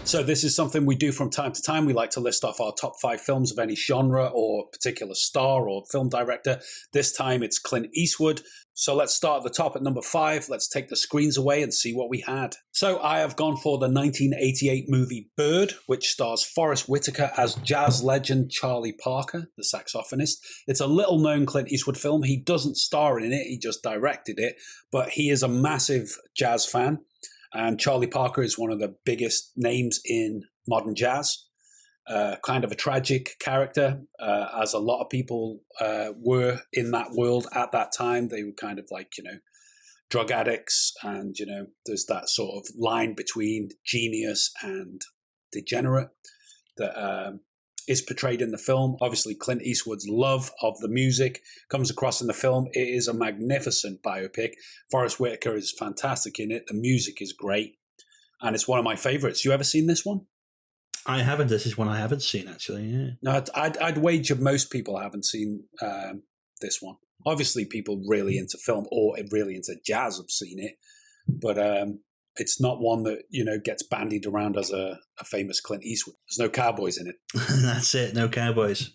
So this is something we do from time to time. We like to list off our top 5 films of any genre or particular star or film director. This time it's Clint Eastwood. So let's start at the top at number 5. Let's take the screens away and see what we had. So I have gone for the 1988 movie Bird, which stars Forrest Whitaker as jazz legend Charlie Parker, the saxophonist. It's a little-known Clint Eastwood film. He doesn't star in it. He just directed it. But he is a massive jazz fan. And Charlie Parker is one of the biggest names in modern jazz. Kind of a tragic character, as a lot of people were in that world at that time. They were kind of like, drug addicts. And, there's that sort of line between genius and degenerate that is portrayed in the film. Obviously, Clint Eastwood's love of the music comes across in the film. It is a magnificent biopic. Forrest Whitaker is fantastic in it. The music is great. And it's one of my favorites. You ever seen this one? I haven't. This is one I haven't seen, actually. Yeah. No, I'd wager most people haven't seen this one. Obviously, people really into film or really into jazz have seen it. But it's not one that, gets bandied around as a famous Clint Eastwood. There's no cowboys in it. That's it, no cowboys.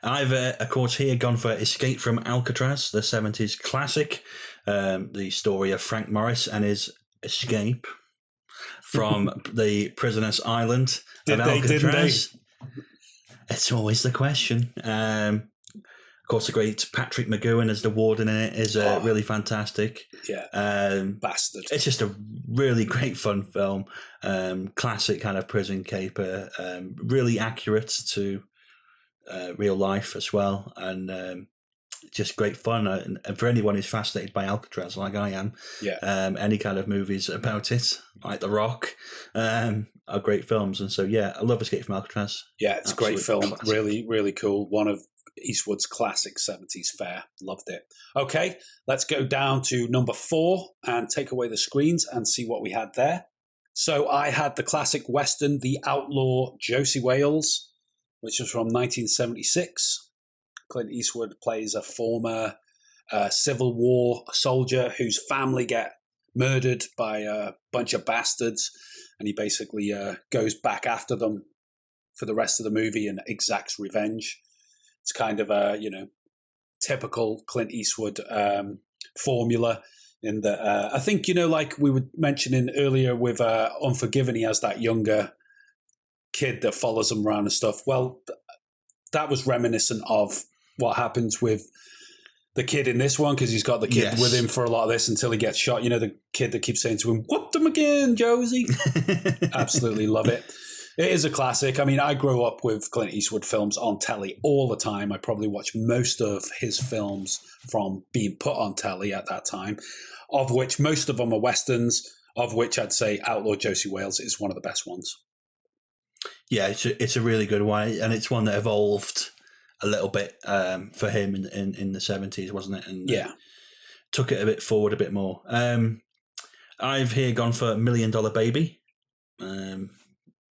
I've, of course, here gone for Escape from Alcatraz, the 70s classic. The story of Frank Morris and his escape from the prisoner's island of Alcatraz. It's always the question. Of course, the great Patrick McGowan as the warden in it is really fantastic. Yeah, bastard. It's just a really great fun film. Classic kind of prison caper. Really accurate to real life as well. And just great fun. And for anyone who's fascinated by Alcatraz, like I am, any kind of movies about it, like The Rock, are great films. And so, I love Escape from Alcatraz. Yeah, it's Absolute a great film. Classic. Really, really cool. One of Eastwood's classic 70s fare. Loved it. Okay, let's go down to number 4 and take away the screens and see what we had there. So I had the classic Western, The Outlaw Josie Wales, which was from 1976. Clint Eastwood plays a former Civil War soldier whose family get murdered by a bunch of bastards, and he basically goes back after them for the rest of the movie and exacts revenge. It's kind of a, typical Clint Eastwood formula in that I think, like we were mentioning earlier with Unforgiven, he has that younger kid that follows him around and stuff. Well, that was reminiscent of what happens with the kid in this one, because he's got the kid with him for a lot of this until he gets shot. The kid that keeps saying to him, "Whoop them again, Josie." Absolutely love it. It is a classic. I mean, I grew up with Clint Eastwood films on telly all the time. I probably watched most of his films from being put on telly at that time, of which most of them are Westerns, of which I'd say Outlaw Josie Wales is one of the best ones. Yeah, it's a really good one, and it's one that evolved a little bit for him in the 70s, wasn't it? And took it a bit forward a bit more. I've here gone for $1 Million Baby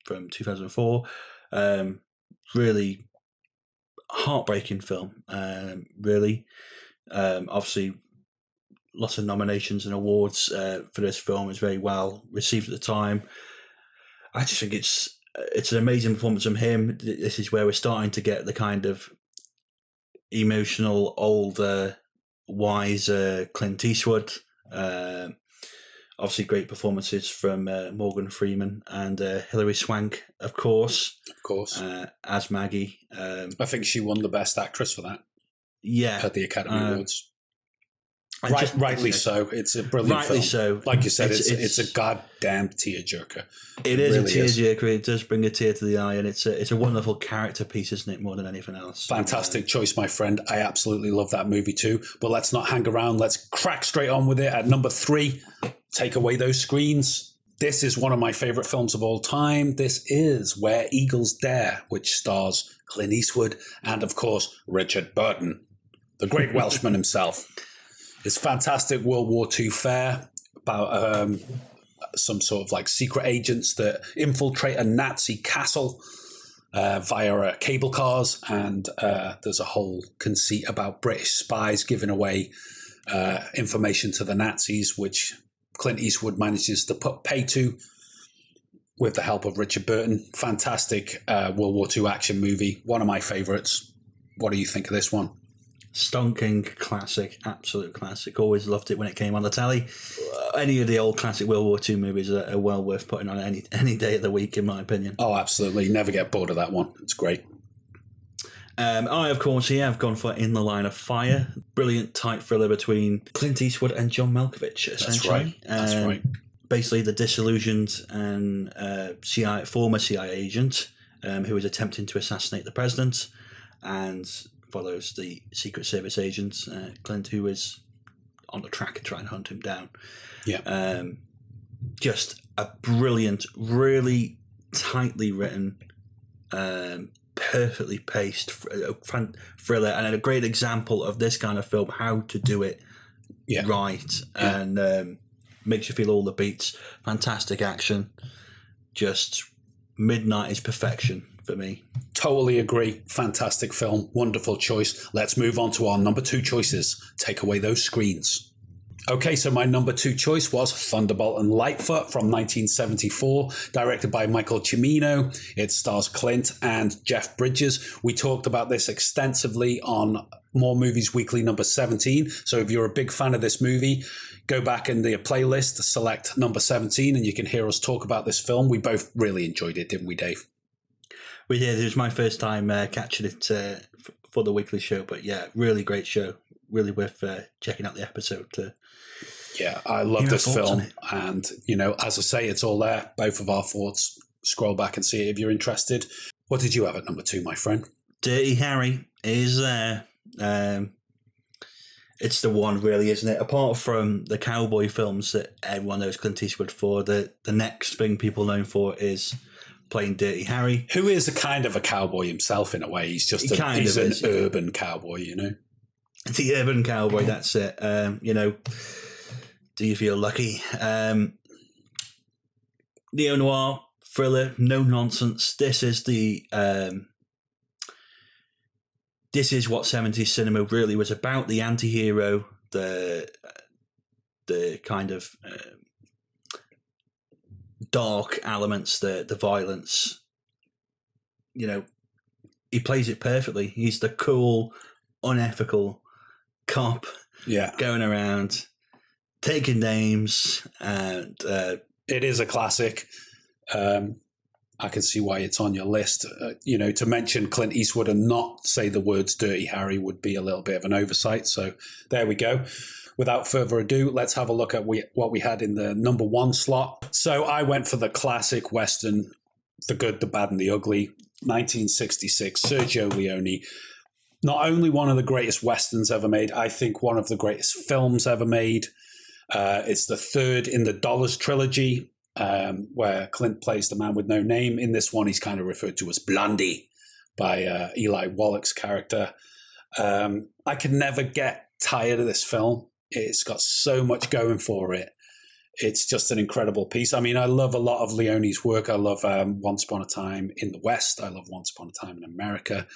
from 2004. Really heartbreaking film, really. Obviously, lots of nominations and awards for this film. It's very well received at the time. I just think it's an amazing performance from him. This is where we're starting to get the kind of emotional, older, wiser Clint Eastwood. Obviously, great performances from Morgan Freeman and Hilary Swank, of course. Of course. As Maggie. I think she won the Best Actress for that. Yeah. At the Academy Awards. Rightly so. It's a brilliant rightly film. so. Like you said, it's a goddamn tearjerker. It is really a tearjerker. It does bring a tear to the eye, and it's a wonderful character piece, isn't it, more than anything else? Fantastic choice, my friend. I absolutely love that movie too. But let's not hang around. Let's crack straight on with it. At number 3, take away those screens. This is one of my favorite films of all time. This is Where Eagles Dare, which stars Clint Eastwood and, of course, Richard Burton, the great Welshman himself. It's fantastic World War II fare about some sort of like secret agents that infiltrate a Nazi castle via cable cars. And there's a whole conceit about British spies giving away information to the Nazis, which Clint Eastwood manages to put pay to. with the help of Richard Burton. Fantastic World War II action movie. One of my favourites. What do you think of this one? Stonking classic, absolute classic. Always loved it when it came on the telly. Any of the old classic World War II movies are well worth putting on any day of the week, in my opinion. Oh, absolutely. Never get bored of that one. It's great. I, of course, have gone for In the Line of Fire. Brilliant tight thriller between Clint Eastwood and John Malkovich, essentially. That's right. Basically, the disillusioned and former CIA agent who is attempting to assassinate the president, and follows the Secret Service agent, Clint, who is on the track to try and hunt him down. Yeah. Just a brilliant, really tightly written, perfectly paced thriller, and a great example of this kind of film, how to do it right, and makes you feel all the beats. Fantastic action, just midnight is perfection for me. Totally agree. Fantastic film. Wonderful choice. Let's move on to our number 2 choices. Take away those screens. Okay, so my number 2 choice was Thunderbolt and Lightfoot from 1974, directed by Michael Cimino. It stars Clint and Jeff Bridges. We talked about this extensively on More Movies Weekly number 17. So if you're a big fan of this movie, go back in the playlist, select number 17, and you can hear us talk about this film. We both really enjoyed it, didn't we, Dave? We did. It was my first time catching it for the weekly show, but yeah, really great show. Really worth checking out the episode to. Yeah, I love this film. And, as I say, it's all there. Both of our thoughts. Scroll back and see it if you're interested. What did you have at number 2, my friend? Dirty Harry is there. It's the one, really, isn't it? Apart from the cowboy films that everyone knows Clint Eastwood for, the next thing people know him for is playing Dirty Harry. Who is a kind of a cowboy himself, in a way. He's just an urban cowboy, The urban cowboy, that's it. Do you feel lucky? Neo-noir, thriller, no nonsense. This is this is what 70s cinema really was about. The anti-hero, the kind of dark elements, the violence. He plays it perfectly. He's the cool, unethical cop going around taking names, and it is a classic. I can see why it's on your list. To mention Clint Eastwood and not say the words Dirty Harry would be a little bit of an oversight. So there we go. Without further ado, let's have a look at what we had in the number 1 slot. So I went for the classic Western, The Good, the Bad and the Ugly, 1966, Sergio Leone. Not only one of the greatest Westerns ever made, I think one of the greatest films ever made. It's the third in the Dollars trilogy, where Clint plays the man with no name. In this one, he's kind of referred to as Blondie by Eli Wallach's character. I can never get tired of this film. It's got so much going for it. It's just an incredible piece. I mean, I love a lot of Leone's work. I love Once Upon a Time in the West. I love Once Upon a Time in America.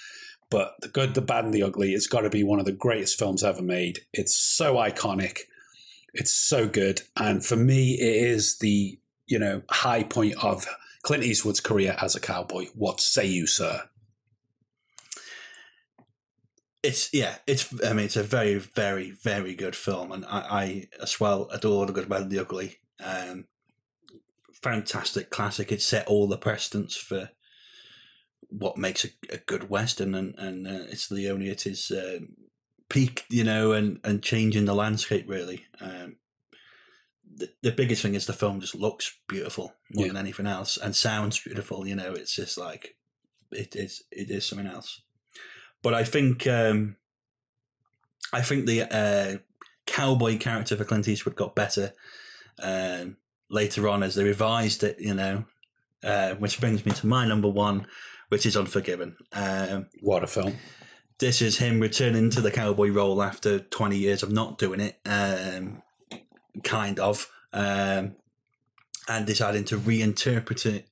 But The Good, the Bad, and the Ugly, it's got to be one of the greatest films ever made. It's so iconic. It's so good. And for me, it is the, high point of Clint Eastwood's career as a cowboy. What say you, sir? It's a very, very, very good film. And I as well adore The Good, the Bad, and the Ugly. Fantastic classic. It set all the precedents for what makes a good Western, and it's Leone at his peak, and changing the landscape, really. The biggest thing is the film just looks beautiful more than anything else, and sounds beautiful. It's just like it is something else. But I think the cowboy character for Clint Eastwood got better later on as they revised it. Which brings me to my number 1, which is Unforgiven. What a film! This is him returning to the cowboy role after 20 years of not doing it. Kind of, and deciding to reinterpret it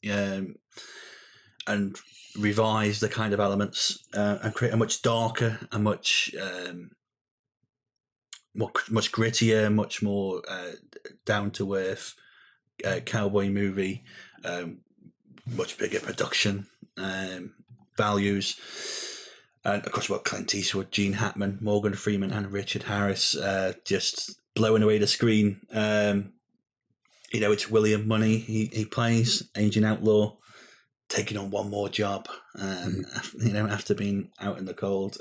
and revise the kind of elements and create a much darker, a much grittier, much more down to earth cowboy movie much bigger production values. And of course, we've got Clint Eastwood, Gene Hackman, Morgan Freeman, and Richard Harris just blowing away the screen. It's William Money he plays, aging outlaw, taking on one more job. After being out in the cold.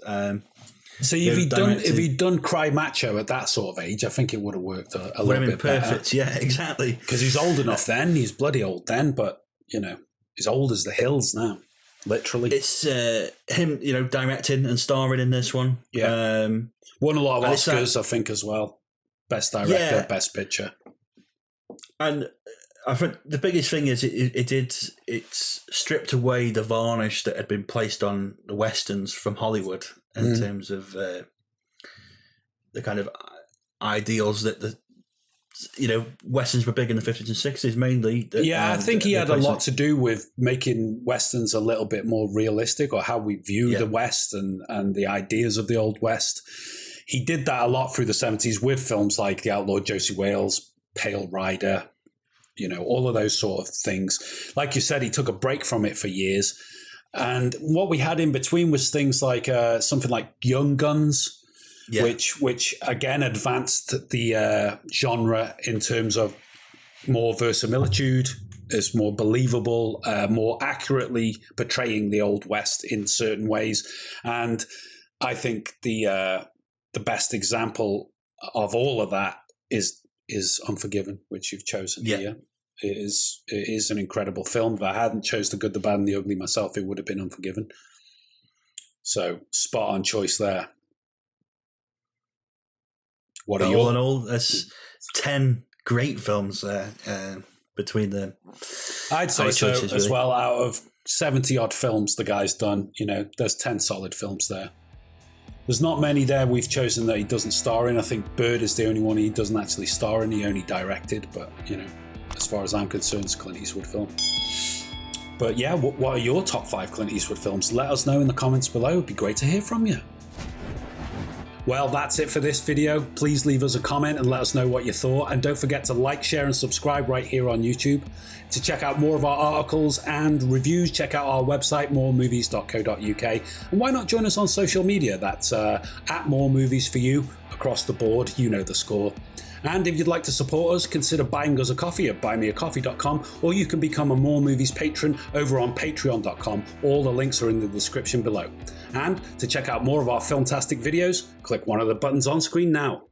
So if he'd done Cry Macho at that sort of age, I think it would have worked a little bit perfect. better. Yeah, exactly. Because he's old enough then. He's bloody old then, but he's old as the hills now. Literally, it's him, directing and starring in this one. Yeah, won a lot of Oscars, I think, as well. Best director, best picture, and I think the biggest thing is it's stripped away the varnish that had been placed on the westerns from Hollywood in terms of the kind of ideals that westerns were big in the 50s and 60s mainly. I think he had a lot to do with making westerns a little bit more realistic, or how we view the West and the ideas of the Old West. He did that a lot through the 70s with films like The Outlaw Josie Wales, Pale Rider, all of those sort of things. Like you said, he took a break from it for years. And what we had in between was things like something like Young Guns, which again advanced the genre in terms of more verisimilitude, is more believable, more accurately portraying the Old West in certain ways. And I think the best example of all of that is Unforgiven, which you've chosen here. It is an incredible film. If I hadn't chose The Good, the Bad, and the Ugly myself, it would have been Unforgiven. So spot on choice there. All in all, there's 10 great films there between them. I'd say so as well. Out of 70 odd films the guy's done, there's 10 solid films there. There's not many there we've chosen that he doesn't star in. I think Bird is the only one he doesn't actually star in. He only directed, but as far as I'm concerned, it's a Clint Eastwood film. But yeah, what are your top 5 Clint Eastwood films? Let us know in the comments below. It'd be great to hear from you. Well, that's it for this video. Please leave us a comment and let us know what you thought. And don't forget to like, share and subscribe right here on YouTube. To check out more of our articles and reviews, check out our website, moremovies.co.uk. And why not join us on social media? That's at More Movies for you across the board. You know the score. And if you'd like to support us, consider buying us a coffee at buymeacoffee.com, or you can become a More Movies patron over on patreon.com. All the links are in the description below. And to check out more of our filmtastic videos, click one of the buttons on screen now.